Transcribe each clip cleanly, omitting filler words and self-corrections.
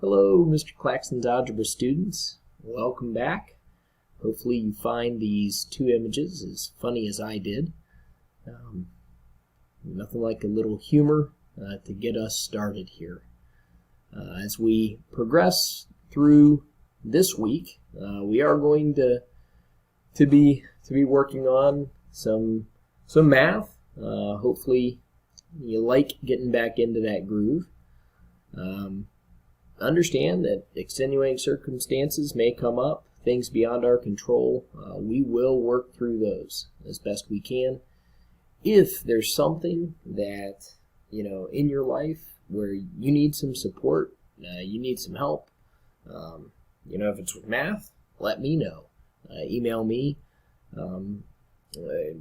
Hello, Mr. Claxton's algebra students. Welcome back. Hopefully you find these two images as funny as I did. Nothing like a little humor to get us started here. As we progress through this week, we are going to be working on some math. Hopefully you like getting back into that groove. Understand that extenuating circumstances may come up, things beyond our control. We will work through those as best we can. If there's something that, in your life where you need some support, you need some help, if it's with math, let me know. Email me,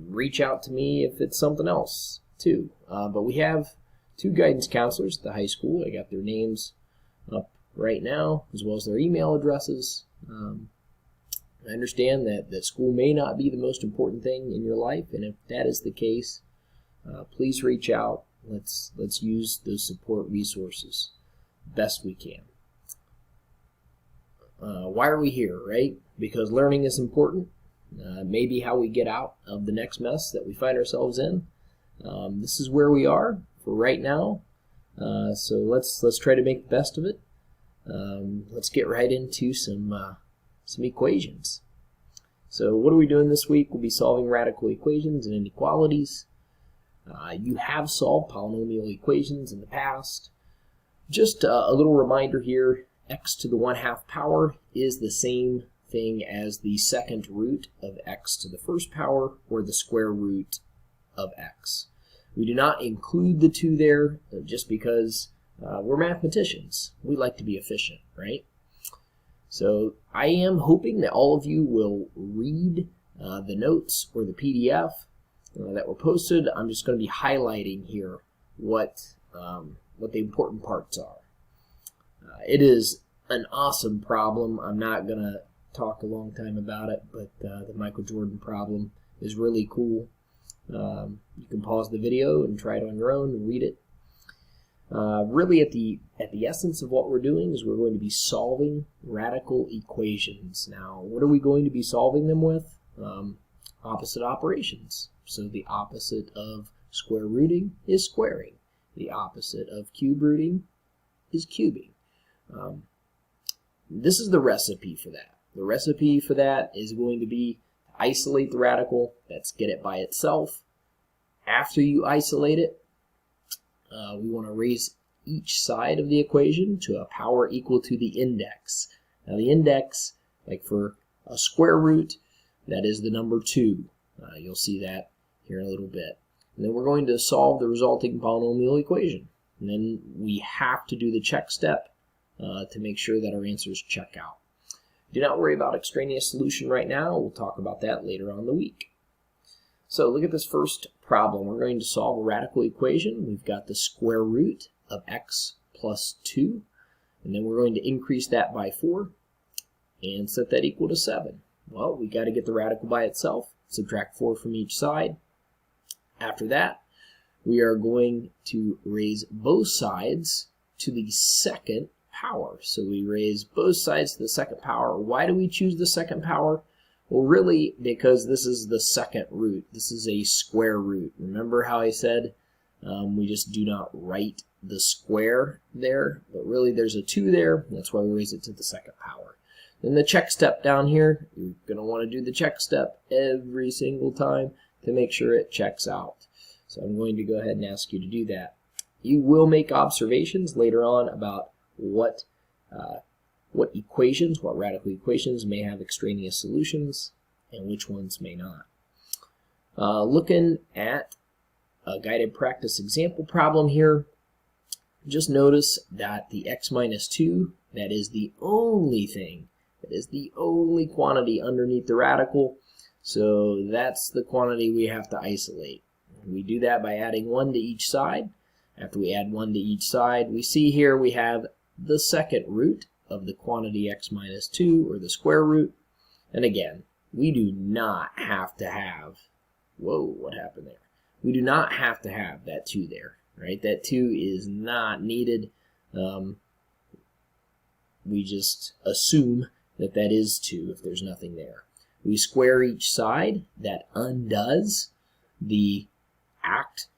reach out to me if it's something else too. But we have two guidance counselors at the high school. I got their names up right now, as well as their email addresses. I understand that school may not be the most important thing in your life, and if that is the case, please reach out. Let's use those support resources best we can. Why are we here, right? Because learning is important. Maybe how we get out of the next mess that we find ourselves in. This is where we are for right now. So let's try to make the best of it. Let's get right into some equations. So what are we doing this week? We'll be solving radical equations and inequalities. You have solved polynomial equations in the past. Just a little reminder here, x to the 1/2 power is the same thing as the second root of x to the first power, or the square root of x. We do not include the 2 there just because we're mathematicians. We like to be efficient, right? So I am hoping that all of you will read the notes or the PDF that were posted. I'm just going to be highlighting here what the important parts are. It is an awesome problem. I'm not going to talk a long time about it, but the Michael Jordan problem is really cool. You can pause the video and try it on your own and read it. Really at the essence of what we're doing is we're going to be solving radical equations. Now, what are we going to be solving them with? Opposite operations. So the opposite of square rooting is squaring. The opposite of cube rooting is cubing. This is the recipe for that. The recipe for that is going to be isolate the radical. Let's get it by itself. After you isolate it, we want to raise each side of the equation to a power equal to the index. Now the index, like for a square root, that is the number 2. You'll see that here in a little bit. And then we're going to solve the resulting polynomial equation. And then we have to do the check step to make sure that our answers check out. Do not worry about extraneous solution right now. We'll talk about that later on in the week. So look at this first problem. We're going to solve a radical equation. We've got the square root of x plus 2. And then we're going to increase that by 4 and set that equal to 7. Well, we got to get the radical by itself. Subtract 4 from each side. After that, we are going to raise both sides to the second power. So we raise both sides to the second power. Why do we choose the second power? Well, really, because this is the second root. This is a square root. Remember how I said we just do not write the square there, but really there's a 2 there. That's why we raise it to the second power. Then the check step down here, you're going to want to do the check step every single time to make sure it checks out. So I'm going to go ahead and ask you to do that. You will make observations later on about what equations, what radical equations may have extraneous solutions and which ones may not. Looking at a guided practice example problem here, just notice that the x minus 2, that is the only thing, that is the only quantity underneath the radical, so that's the quantity we have to isolate. We do that by adding 1 to each side. After we add 1 to each side, we see here we have the second root of the quantity x minus 2, or the square root. And again, we do not have to have, whoa, what happened there? We do not have to have that 2 there, right? That 2 is not needed. we just assume that that is 2 if there's nothing there. We square each side. That undoes the act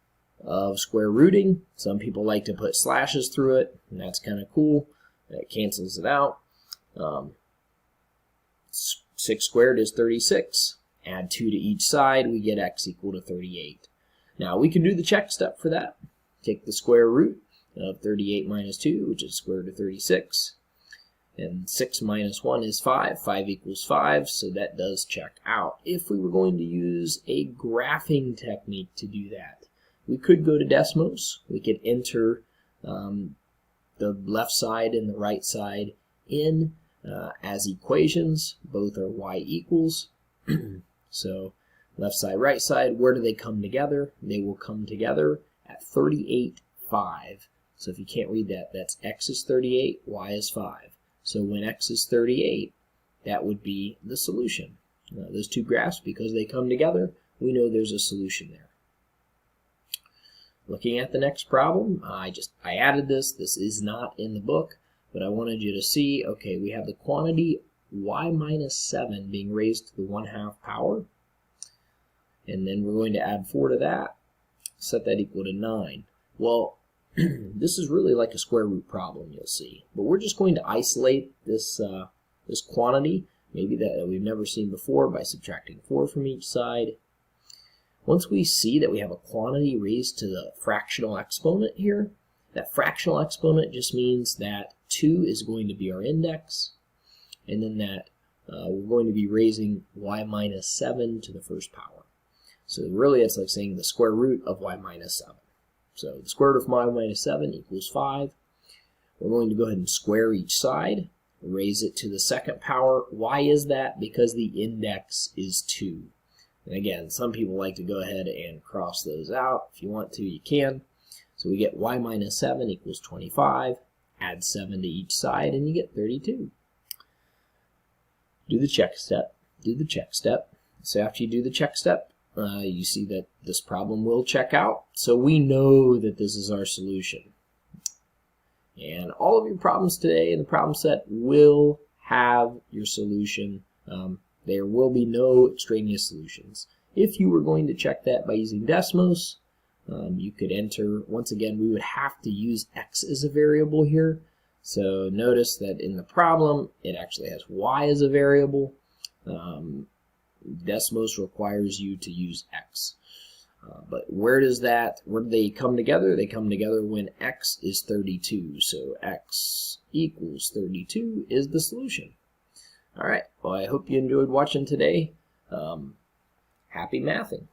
of square rooting. Some people like to put slashes through it, and that's kind of cool. That cancels it out. 6 squared is 36. Add 2 to each side, we get x equal to 38. Now we can do the check step for that. Take the square root of 38 minus 2, which is square root of 36. And 6 minus 1 is 5. 5 equals 5, so that does check out. If we were going to use a graphing technique to do that, we could go to Desmos. We could enter the left side and the right side in as equations. Both are y equals. So left side, right side, where do they come together? They will come together at 38, 5. So if you can't read that, that's x is 38, y is 5. So when x is 38, that would be the solution. Now, those two graphs, because they come together, we know there's a solution there. Looking at the next problem, I added this. This is not in the book, but I wanted you to see, okay, we have the quantity y minus 7 being raised to the 1/2 power. And then we're going to add 4 to that, set that equal to 9. Well, this is really like a square root problem, you'll see. But we're just going to isolate this, this quantity, maybe that we've never seen before, by subtracting 4 from each side. Once we see that we have a quantity raised to the fractional exponent here, that fractional exponent just means that 2 is going to be our index, and then that we're going to be raising y minus 7 to the 1st power. So really it's like saying the square root of y minus 7. So the square root of y minus 7 equals 5. We're going to go ahead and square each side, raise it to the 2nd power. Why is that? Because the index is 2. And again, some people like to go ahead and cross those out. If you want to, you can. So we get y minus 7 equals 25. Add 7 to each side, and you get 32. Do the check step. Do the check step. So after you do the check step, you see that this problem will check out. So we know that this is our solution. And all of your problems today in the problem set will have your solution. There will be no extraneous solutions. If you were going to check that by using Desmos, you could enter, once again, we would have to use x as a variable here. So notice that in the problem, it actually has y as a variable. Desmos requires you to use x. But where do they come together? They come together when x is 32. So x equals 32 is the solution. All right, well, I hope you enjoyed watching today. Happy mathing.